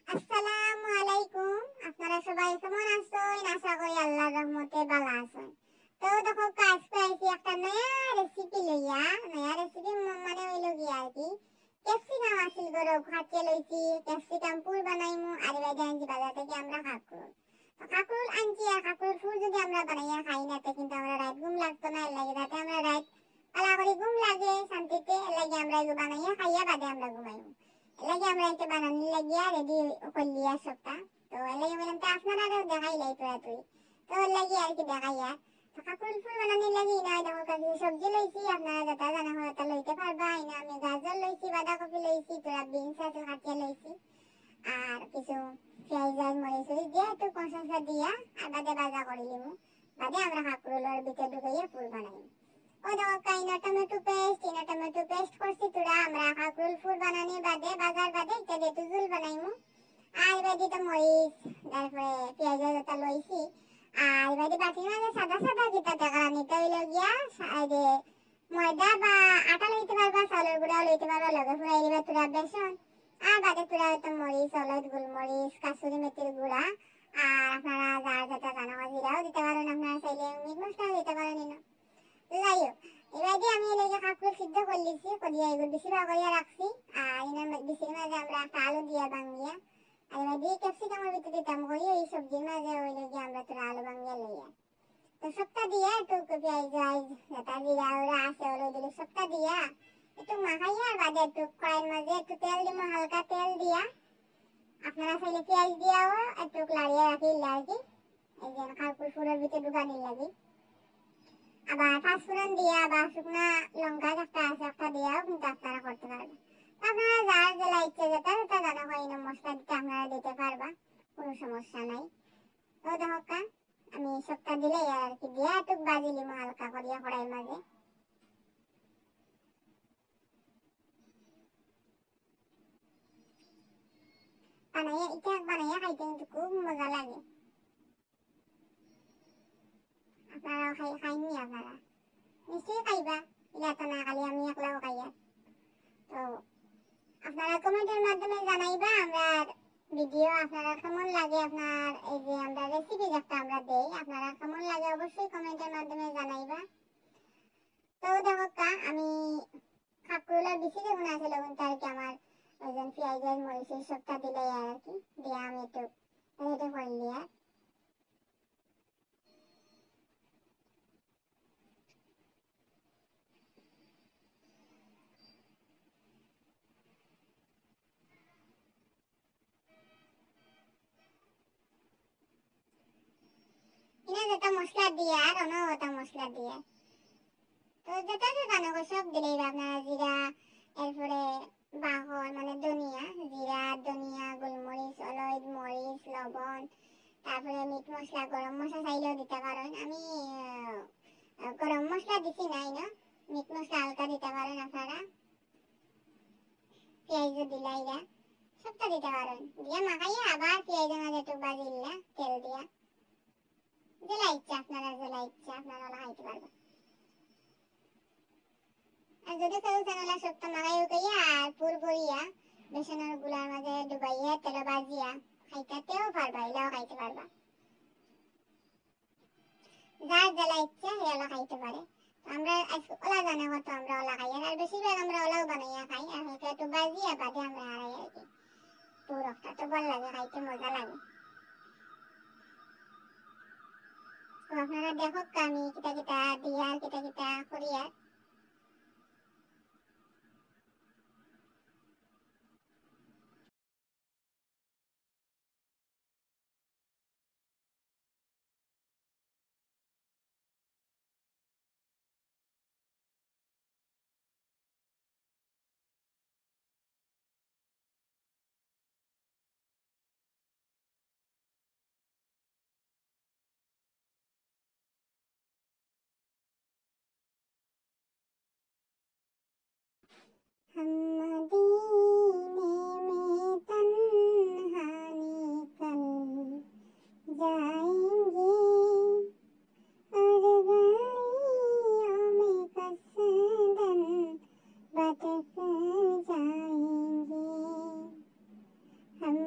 আসসালামু আলাইকুম। আপনারা সবাই কেমন আছেন? আশা করি আল্লাহর রহমতে ভালো আছেন। তো দেখো আজকে আইছি একটা নয়া রেসিপি লইয়া। নয়া রেসিপি মানে হইলো কি আর কি ক্যাপসিকাম আসিল গরো খাচ্ছে লইছি। ক্যাপসিকাম পুর বানাইমু আর এবারে আনছি বাজার থেকে আমরা কাঁকরোল। তো কাঁকরোল আনছি আর কাঁকরোল ফুল যদি আমরা বানাইয়া খাই না তো কিন্তু আমরা রাত ঘুম লাগতো না। এর লাগে রাতে আমরা রাত পালা করে ঘুম লাগে শান্তিতে। এর লাগে আমরা এগুলো বানাইয়া খাইয়া বাদে আমরা ঘুমাইমু। লাগে আমরা এটা বানানোর লাগিয়া রেডি করলিয়া সবটা। তো লাগে বললাম তো আপনারাও দেখাইলাই তোরা তুই। তো লাগে আর কি দেখাইয়া তো কাঁকরোল ফুল বানানোর লাগি না দেখো কাজে সবজি লইছি আপনারা যেটা জানা হয় তা লইতে পারবা। না আমি গাজর লইছি, বাঁধাকপি লইছি, তোরা বিনস আছে কাটিয়ে লইছি আর কিছু পেঁয়াজ আর মরিচ দিয়ে একটু কষা দিয়া আর বাদে ভাজা করে লিমু। বাদে আমরা কাঁকরোলের ভিতরে ঢুকাইয়া ফুল বানাই। ও দেখো টমেটো পেস্ট করছি তোরা আমরা কাঁকরোল ফুল বানানোর বাদে বাজার বাদে এটা দিয়ে জুল বানাইমু। আর এবার দিতে মরিচ তারপরে পেঁয়াজ যেটা লইছি আর এবার বাটির মাঝে সাদা সাদা যেটা দেখা নিতে হইল গিয়া যে ময়দা বা আটা লইতে পারবা, চাউলের গুঁড়াও লইতে পারবা, লগে ফুরাই দিবা তোরা বেসন আর বাদে তোরা হয়তো মরিচ, হলুদ, গোলমরিচ, কাসুরি মেথির গুঁড়া আর আপনারা যার যেটা জানা জিরাও দিতে পারেন। আপনারা চাইলে মিট মশলাও দিতে পারেন। যাই হোক এবার দিয়ে আমি এলাকা কাঁকরোল সিদ্ধ করে লিছি করিয়া এগুলো বেশি ভাগ করিয়া রাখছি। আর এনার বেশির মাঝে আমরা একটা আলু দিয়া বাঙ্গিয়া আর এবার দিয়ে ক্যাপসিকামের ভিতরে দিতাম করি এই সবজির মাঝে ওই লগে আমরা তোরা আলু বাঙ্গিয়া লইয়া তো সবটা দিয়া একটু পেঁয়াজ যেটা জিরা ওরা আছে ওগুলো দিলে সবটা দিয়া একটু মাখাইয়া আর বাদে একটু কড়াইয়ের মাঝে একটু তেল দিব, হালকা তেল দিয়া আপনারা চাইলে পেঁয়াজ দিয়াও একটু লাড়িয়ে রাখি আর কি এই যে কাঁকরোল ফুলের ভিতরে ঢুকানির লাগে। আবার পাঁচফোড়ন দিয়া বা শুকনা লঙ্কা একটা আছে একটা দিয়াও কিন্তু আপনারা করতে পারবেন। আপনারা যার জেলা ইচ্ছে যেটা সেটা জানা হয় না মশলা দিতে আপনারা দিতে পারবা, কোনো সমস্যা নাই। তো দেখা আমি সবটা দিলে আর কি দিয়া একটু বাজি লিমু হালকা করিয়া কড়াইয়ের মাঝে। বানাইয়া খাইতে কিন্তু খুব মজা লাগে। আপনারাও খাইনি আপনারা নিশ্চয়ই খাইবা। ইলা তো না খালি আমি একলাও খাইয়া। তো আপনারা কমেন্টের মাধ্যমে জানাইবা আমরা ভিডিও আপনারা কেমন লাগে, আপনার এই যে আমরা রেসিপি যেটা আমরা দেই আপনারা কেমন লাগে অবশ্যই কমেন্টের মাধ্যমে জানাইবা। তো দেখো আমি কাঁকরোলের বেশি যেমন আছে লবণ তার কি আমার ওই যে পেঁয়াজ মরিচের সবটা দিলে আর কি দিয়ে আমি একটু রেডি করলি আর এনে যেটা মশলা দিয়ে আর অন্য ওটা মশলা দিয়ে তো যেটা জানো সব দিলেই আপনারা জিরা এরপরে বাহর মানে ধনিয়া, জিরা ধনিয়া গোলমরিচ হলুদ মরিচ লবণ তারপরে মিট মশলা গরম মশলা চাইলেও দিতে পারেন। আমি গরম মশলা দিছি নাই না, মিট মশলা হালকা দিতে পারেন আপনারা। পেঁয়াজ দিলাইরা সবটা দিতে পারেন দিয়া মাখাইয়া আবার পেঁয়াজের মাঝে একটু বাজিল্লা তেল দিয়া জেলা ইচ্ছা আপনারা লাগাইতে পারবেন। আর যদি কেউ জানালা সবটা মাখাই উঠাইয়া আর পুর করিয়া বেসনের গুলার মাঝে ডুবাইয়া তেলে বাজিয়া খাইতেও পারবা, এলাও খাইতে পারবা। যার জেলা ইচ্ছা হেলা খাইতে পারে। আমরা ওলা জানা কত আমরা ওলা খাই আর বেশিরভাগ আমরা ওলাও বানাইয়া খাই আর হালকা একটু বাজিয়া বাদে আমরা হারাই আর কি পুরোটা তো ভালো লাগে খাইতে মজা লাগে। তো আপনারা দেখো আমি কিটা কিটা দিয়া কিটা কিটা করিয়া हम मदीने में तन्हा निकल जाएंगे और गलियों में कसदन भटक जाएंगे। हम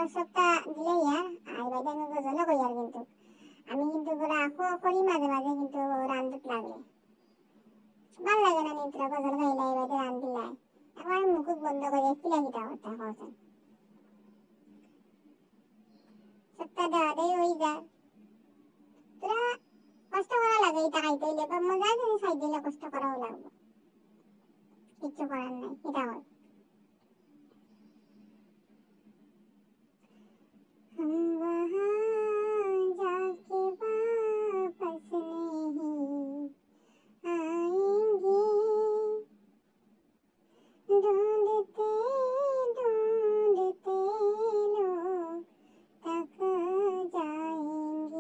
সপ্তাহ দিলে ইয়ার আর বাইদে আমি গজল কই আর কিন্তু আমি কিন্তু পুরা করি মাঝে মাঝে কিন্তু রান্ধত লাগে ভাল লাগে না নিত্রা গজল গাইলে বাইদে রান্ধিলাই একবার মুখ বন্ধ করে কিলা কিটা করতে হচ্ছে সপ্তাহ দেওয়া দেয় ওই যায় তোরা কষ্ট করা লাগে এটা খাইতে হইলে বা মজা জিনিস খাইতে হইলে কষ্ট করাও লাগবে কিচ্ছু করার নাই এটা হয় हम वहाँ जाके वापस नहीं आएंगे ढूंढते ढूंढते लोग थक जाएंगे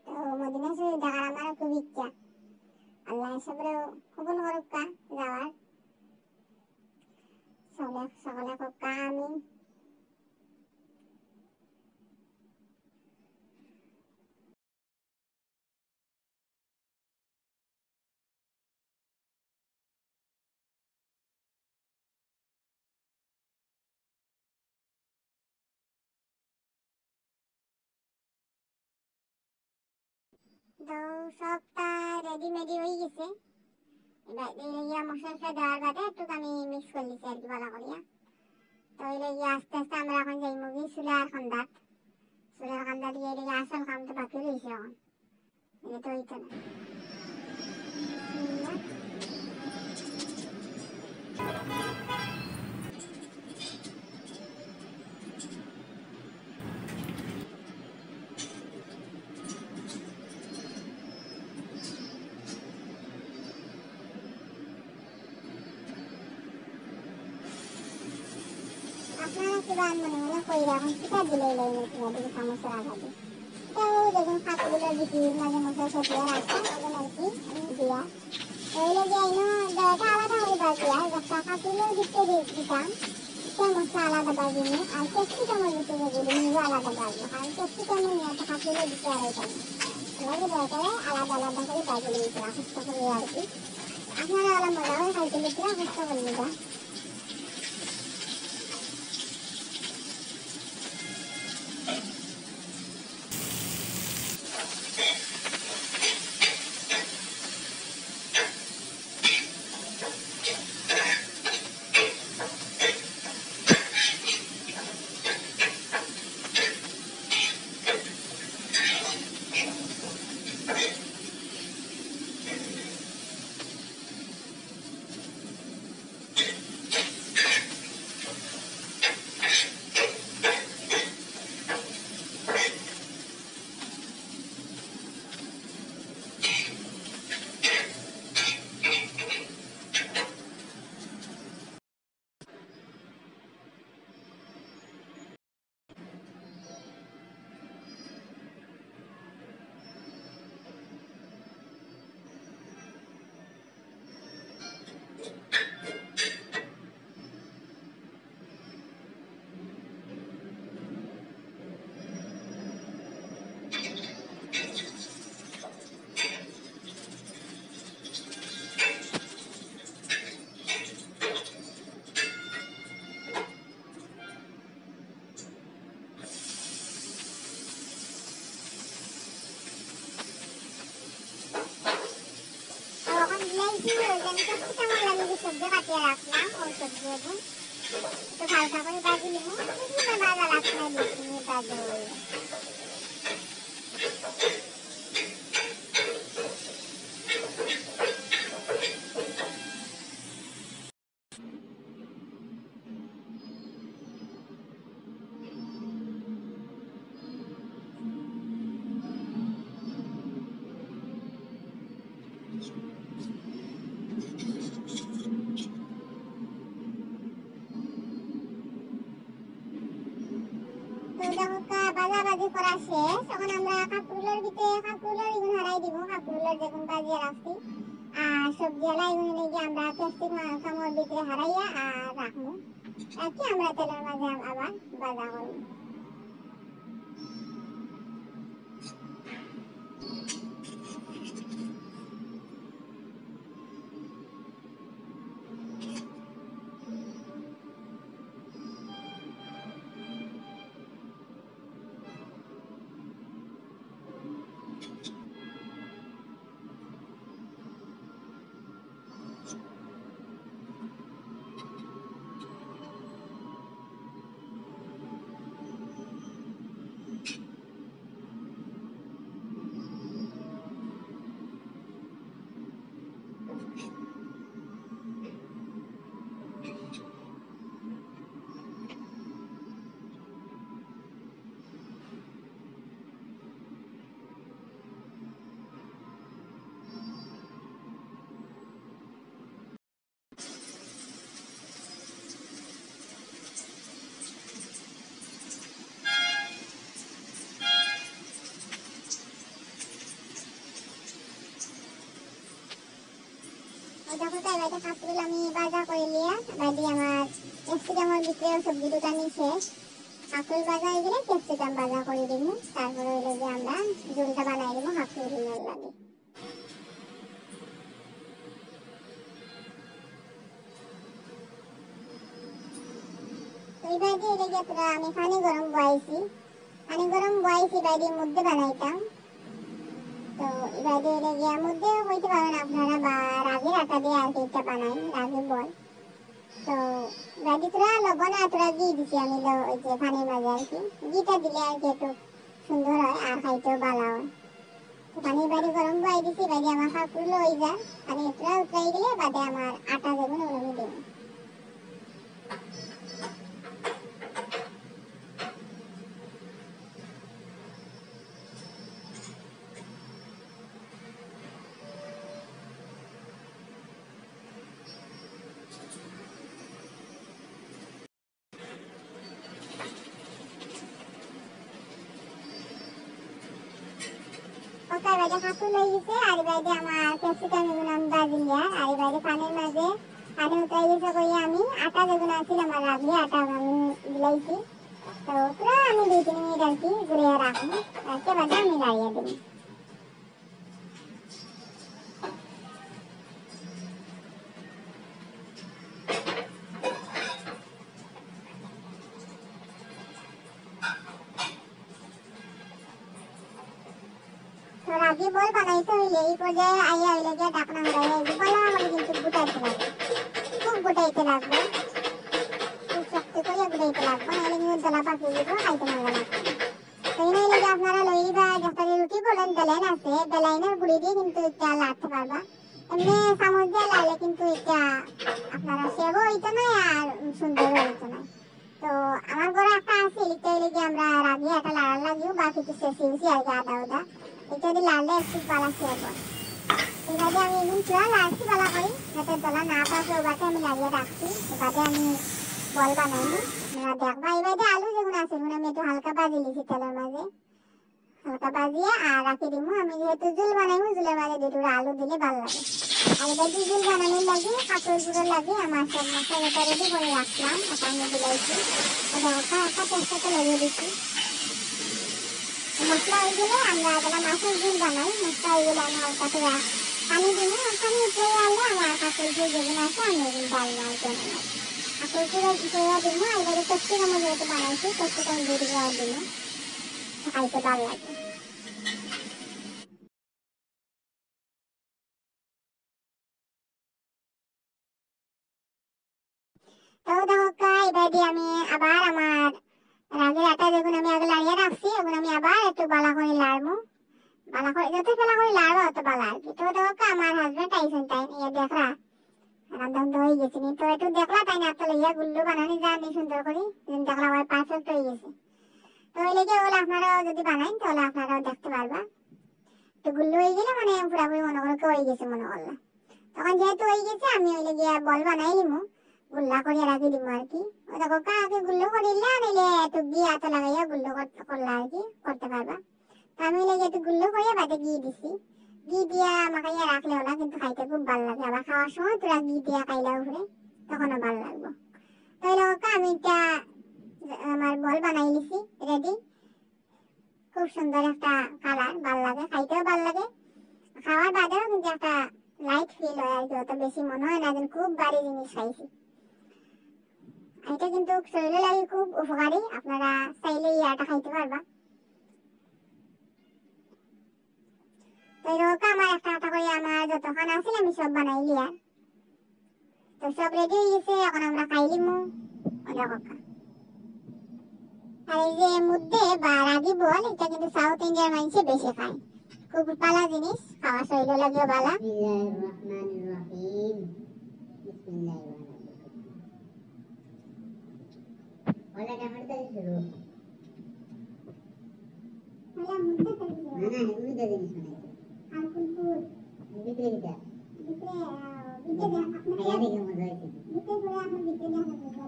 तो মদিনা শরীফ দেখার আমার খুব ইচ্ছা আল্লাহ সবরে কবুল করুক কা যাওয়ার সকলে কক্কা আমিন তো সবটা রেডি হয়ে গেছে এবার এই মশলাটা দেওয়ার বাদে একটু আমি মিক্স করে দিচ্ছি আর কি ভালো করিয়া তো এই আস্তে আস্তে আমরা এখন যাই মুগি চুলার খান্দা দিয়ে আসল কাম তো বাকি রয়েছে এখন এটা তো হইতো না আপনারা কিভাবে মনে মনে কই রাখুন সেটা দিলে দিকে সমস্যা রাখাবে এটাও দেখুন কাপড়গুলো দিকে মাঝে মশলা সবজিয়া রাখা ওজন আর কি দিয়া ওইলে যে দেওয়াটা আলাদা করে বাজিয়া একটা কাপড়গুলো দিতাম মশলা আলাদা বাজিনি আর ক্যাপসিকামও দিতে যেগুলো নিয়ে আলাদা বাজবো কারণ ক্যাপসিকামও নিয়ে একটা কাপড়গুলো দিতে আর এটা এভাবে দরকারে আলাদা আলাদা করে বাজিয়ে দিতে কষ্ট করে আর কি আপনারা আলাদা মজা করে খাইতে লিখতে কষ্ট করে নিবা ক্যাপসিকাম লাগে সবজি কাটিয়ে রাখলাম ওই সবজি এখন একটু হালকা করে ভাজি নিব বেশি ভাজা লাগছে না বেশি ভাজা হয়ে ভাজাভাজি করা শেষ এখন আমরা কাপড়গুলোর ভিতরে কাপড়গুলোর এগুলো হারাই দিব কাপড়গুলোর যেগুলো ভাজিয়ে রাখছি আর সবজি এলা এগুলো লেগে আমরা ক্যাপসিকামের ভিতরে হারাইয়া আর রাখবো রাখি আমরা তেলের মাঝে আবার ভাজা করবো দেখো তাই বাইরে কাপড় আমি বাজার করে লিয়া বাইরে আমার ক্যাপসিকামের ভিতরে সবজি দোকানি শেষ কাপড় বাজার গেলে ক্যাপসিকাম বাজার করে দিব তারপরে হইলো যে আমরা ঝোলটা বানাই দিব কাপড় ঝোলের লাগে এই বাইরে এটা গিয়ে পুরা আমি পানি গরম বয়াইছি বাইরে মধ্যে বানাইতাম তো বাইরে এটা গিয়ে মধ্যে হইতে পারেন আপনারা বা রাগের আটা দিয়ে আর কি একটা বানাই রাগি বল তো বাইরে তোরা লবণ আর তোরা ঘি দিছি আমি ওই যে পানির মাঝে আর কি ঘিটা দিলে আর কি একটু সুন্দর হয় আর খাইতেও ভালো হয় তো পানির বাইরে গরম বয়াই দিছি বাইরে আমার কাপড় লই যায় পানি তোরা উতরাই গেলে বাদে আমার আটা যেগুলো ওগুলো আমি দেবো ওকে বাইরে কাপড় লই গেছে আর বাইরে আমার ক্যাপসিকাম এগুলো আমি বাজিলিয়া আর বাইরে পানির মাঝে পানি উতরাই গেছে কইয়া আমি আটা যেগুলো আছিল আমার রাগলি আটা আমি দিলাইছি তো পুরো আমি 2-3 মিনিট আর কি ঘুরিয়ে রাখবো রাখতে বাদে আমি লাড়িয়ে দেবো তো রাগি বল বানাইতে হইলে এই পর্যায়ে আইয়া হইলে গিয়ে ঢাকনা হইয়া এই বলা আমাকে কিন্তু গুটাইতে লাগবে খুব গুটাইতে লাগবে খুব শক্ত করে গুটাইতে লাগবে নাহলে কিন্তু দলা পাকিয়ে দিব খাইতে ভালো লাগবে তো এই নাইলে যে আপনারা লইবা যেটা রুটি বলেন বেলাইন আছে বেলাইনের গুড়ি দিয়ে কিন্তু এটা লাড়তে পারবা এমনি চামচ দিয়ে লাড়লে কিন্তু এটা আপনারা সেবও হইতো না আর সুন্দরও হইতো না তো আমার ঘরে একটা আছে এটা হইলে যে আমরা রাগি একটা লাড়ার লাগিও বা কিছু শেষি আর কি আদা উদা এটা দিয়ে লাড়লে একটু বালা সেব এবারে আমি এমন চুয়া লাড়ছি বালা করি যাতে দলা না পাকে ওবাতে আমি লাগিয়ে রাখছি এবারে আমি বল বানাইনি দেখবা এবারে আলু যেগুলো আছে সেগুলো আমি একটু হালকা বাজি লিছি তেলের মাঝে হালকা বাজিয়ে আর রাখি দিব আমি যেহেতু ঝোল বানাইবো ঝোলের মাঝে দুটো আলু দিলে ভালো লাগে আর এবার ঝোল বানানোর লাগে কাপড় গুঁড়ো লাগে আমার সব মশলাটা রেডি করে রাখলাম ওটা আমি দিলাইছি ওটা একটা তেজপাতা লাগিয়ে দিচ্ছি মশলা হয়ে গেলে আমরা যারা মাছের ঝোল বানাই মশলা হয়ে গেলে আমি হালকা করে পানি দিব পানি উঠে আনলে আমার কাপড় ঝোল যেগুলো আছে আমি এগুলো ডাল ডাল করে নেব কাপড় ঝোল ধোয়া দিব আর এবারে ক্যাপসিকাম যেহেতু বানাইছি ক্যাপসিকাম দিয়ে দিব খাইতে ভালো লাগে তো দেখো এবার দিয়ে আমি আবার আমার রাগের আটা যেগুলো আমি আগে লাড়িয়ে রাখছি ওগুলো আমি আবার একটু বালা করে লাড়বো বালা করে যত বেলা করে লাড়বো অত বালা আর কি তো দেখো আমার হাজবেন্ড আইসেন তাই নিয়ে দেখরা রান্না হয়ে গেছে তো একটু দেখলা তাই না তো লইয়া গুল্লু বানানি জানি সুন্দর করে দেখলা আমার পারফেক্ট হয়ে গেছে তো ওই লেগে ওগুলো আপনারাও যদি বানাইন তাহলে আপনারাও দেখতে পারবা তো গুল্লু হয়ে গেলে মানে পুরাপুরি মনে করো হয়ে গেছে মনে করলাম তখন যেহেতু হয়ে গেছে আমি ওই লেগে বল বানাই নিমু গুল্লা করিয়া রাখি দিব আর কি ও দেখো কাকে গুল্লো করিলে নিলে একটু ঘি হাতে লাগাইয়া গুল্লো করলা আর কি করতে পারবা তো আমি লেগে একটু গুল্লো করিয়া বাদে ঘি দিছি ঘি দিয়া মাখাইয়া রাখলে ওলা কিন্তু খাইতে খুব ভালো লাগে আবার খাওয়ার সময় তোরা ঘি দিয়া খাইলা উপরে তখনও ভালো লাগবে তো এই লোক আমি এটা আমার বল বানাই নিছি রেডি খুব সুন্দর একটা কালার ভালো লাগে খাইতেও ভালো লাগে খাওয়ার বাদেও কিন্তু একটা লাইট ফিল হয় আর কি অত বেশি মনে হয় না যেন খুব ভারী জিনিস খাইছি এটা কিন্তু শরীরে লাগে খুব উপকারী আপনারা চাইলে এই আটা খাইতে পারবা তো এরকম আমার একটা আটা করে আমার যতক্ষণ আছিল আমি সব বানাইলি আর তো সব রেডি হয়ে গেছে এখন আমরা খাইলিমু দেখো আর এই যে মুদ্দে বা রাগি বল এটা কিন্তু সাউথ ইন্ডিয়ার মানুষে বেশি খায় খুব ভালো জিনিস খাওয়া শরীরে লাগেও ভালো Hola, ¿qué más te dice? Hola, muchas gracias. Mana, ini udah jadi sana. Alkulpur. Bikre kita. Bikre, bikre dah. Ayah deh kamu dah itu. Bikre boleh aku bikre dah aku buat.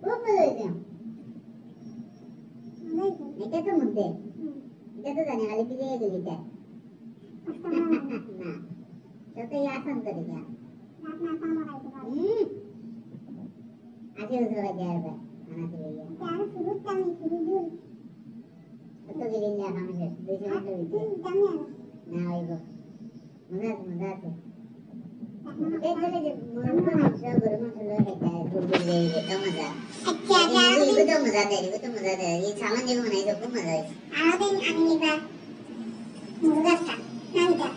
Apa itu? Mana itu? Itu tuh muda. Itu tuh tanya kali pilih itu kita. Nah. যতই আসান করে যা রাত না পাওয়া খাইতে পারো আজে উজরা যায় বে খানা খেয়ে যা আর শুরু টাইম শুরু জুল কত গেলি না আমি শেষ 200 মিটার হইছে জানি না হইব মজা আছে এই চলে যে মুরগি মাংস গরু মাংস লয়ে খাইতে দুধ দিয়ে কত মজা আচ্ছা ये तो मजा दे ये सामान जो बनाई तो खूब मजा आई আরো দিন আমি নিবা মুরগাটা নাইটা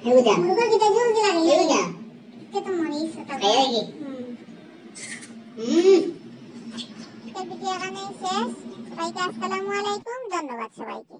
है वो जा মুরগা কিটা জুল লাগে है वो जा কে তো মরিস তো खाया ये ভিডিও এখানেই শেষ সবাইকে আসসালামু আলাইকুম ধন্যবাদ সবাইকে